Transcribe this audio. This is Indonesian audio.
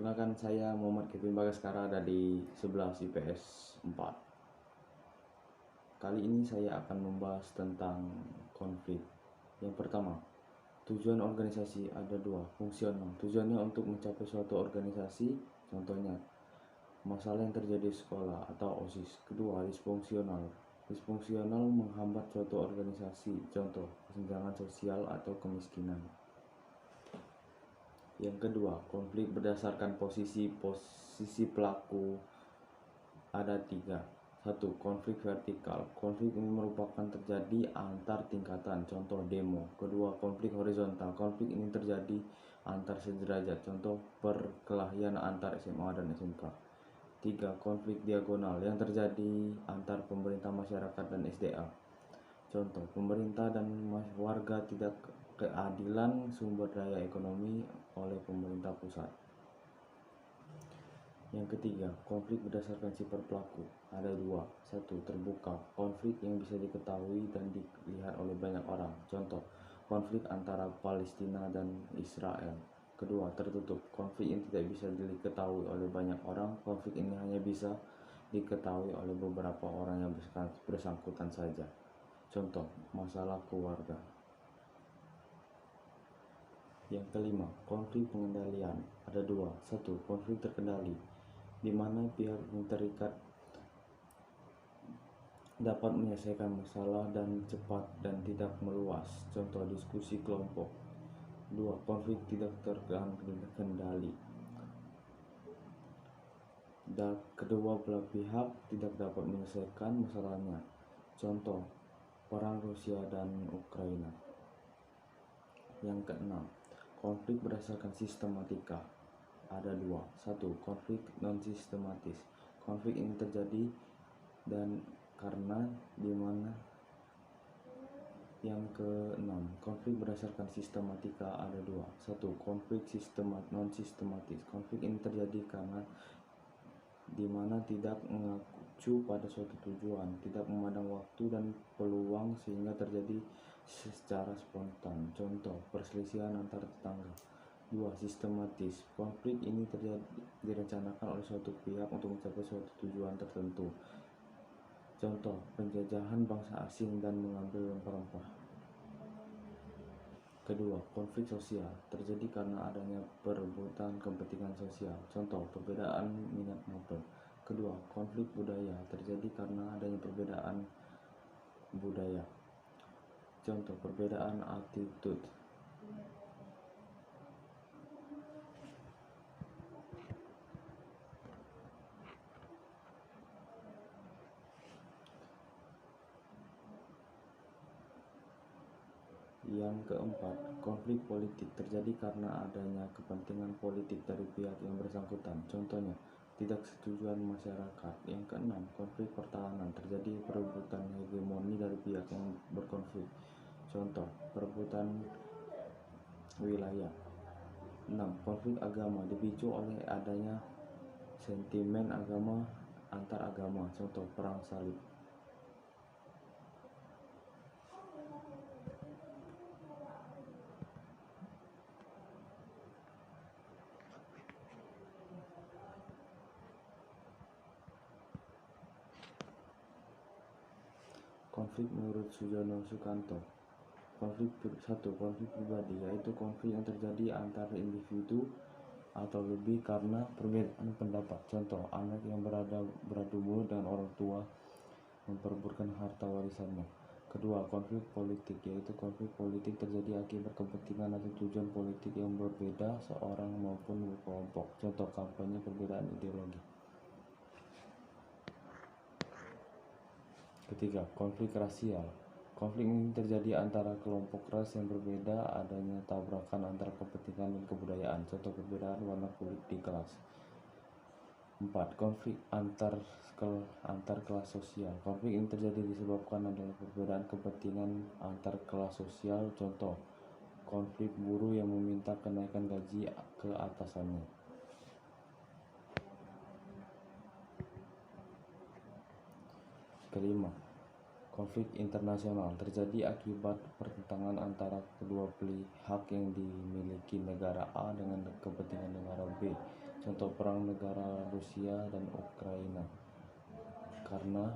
Perkenalkan, saya Muhammad Kevin Bagaskara dari 11 IPS 4. Kali ini saya akan membahas tentang konflik. Yang pertama, tujuan organisasi ada dua, fungsional. Tujuannya untuk mencapai suatu organisasi, contohnya masalah yang terjadi di sekolah atau OSIS. Kedua, disfungsional. Disfungsional menghambat suatu organisasi, contoh kesenjangan sosial atau kemiskinan. Yang kedua, konflik berdasarkan posisi pelaku ada tiga. Satu, konflik vertikal. Konflik ini merupakan terjadi antar tingkatan, contoh demo. Kedua, konflik horizontal. Konflik ini terjadi antar sederajat, contoh perkelahian antar SMA dan SMK. Tiga, konflik diagonal yang terjadi antar pemerintah, masyarakat, dan SDA. Contoh, pemerintah dan warga tidak keadilan sumber daya ekonomi oleh pemerintah pusat. Yang ketiga, konflik berdasarkan sifat pelaku ada dua. Satu, terbuka. Konflik yang bisa diketahui dan dilihat oleh banyak orang, contoh konflik antara Palestina dan Israel. Kedua, tertutup. Konflik yang tidak bisa diketahui oleh banyak orang. Konflik ini hanya bisa diketahui oleh beberapa orang yang bersangkutan saja, contoh masalah keluarga. Yang kelima, konflik pengendalian ada dua. Satu, konflik terkendali, di mana pihak yang terikat dapat menyelesaikan masalah dan cepat dan tidak meluas, contoh diskusi kelompok. Dua, konflik tidak terkendali, dan kedua belah pihak tidak dapat menyelesaikan masalahnya, contoh perang Rusia dan Ukraina. Yang keenam, konflik berdasarkan sistematika ada dua. Satu, konflik non-sistematis. Konflik ini terjadi dan karena di mana. Yang keenam, konflik berdasarkan sistematika ada dua. Satu, konflik non-sistematis. Konflik ini terjadi karena di mana tidak mengacu pada suatu tujuan, tidak memandang waktu dan peluang sehingga terjadi secara spontan, contoh perselisihan antar tetangga. Dua, sistematis. Konflik ini direncanakan oleh suatu pihak untuk mencapai suatu tujuan tertentu, contoh penjajahan bangsa asing dan mengambil rempah-rempah. Kedua, konflik sosial terjadi karena adanya perebutan kepentingan sosial, contoh perbedaan minat motor. Kedua, konflik budaya terjadi karena adanya perbedaan budaya, contoh perbedaan attitude. Yang keempat, konflik politik terjadi karena adanya kepentingan politik dari pihak yang bersangkutan, contohnya tidak setujuan masyarakat. Yang keenam, konflik pertahanan terjadi perebutan hegemoni dari pihak yang berkonflik, contoh perebutan wilayah. 6. Konflik agama dipicu oleh adanya sentimen agama antar agama, contoh perang salib. Konflik menurut Sujono Sukanto. Konflik pribadi, yaitu konflik yang terjadi antara individu atau lebih karena perbedaan pendapat, contoh anak yang beradu mulut dengan orang tua memperebutkan harta warisannya. Kedua, konflik politik, yaitu konflik politik terjadi akibat kepentingan atau tujuan politik yang berbeda seorang maupun kelompok, contoh kampanye perbedaan ideologi. Ketiga, konflik rasial. Konflik ini terjadi antara kelompok ras yang berbeda, adanya tabrakan antara kepentingan dan kebudayaan, contoh perbedaan warna kulit di kelas. 4. Konflik antar kelas sosial. Konflik ini terjadi disebabkan adanya perbedaan kepentingan antar kelas sosial, contoh konflik buruh yang meminta kenaikan gaji ke atasannya. Kelima, konflik internasional terjadi akibat pertentangan antara kedua pihak yang dimiliki negara A dengan kepentingan negara B, Contoh perang negara Rusia dan Ukraina. Karena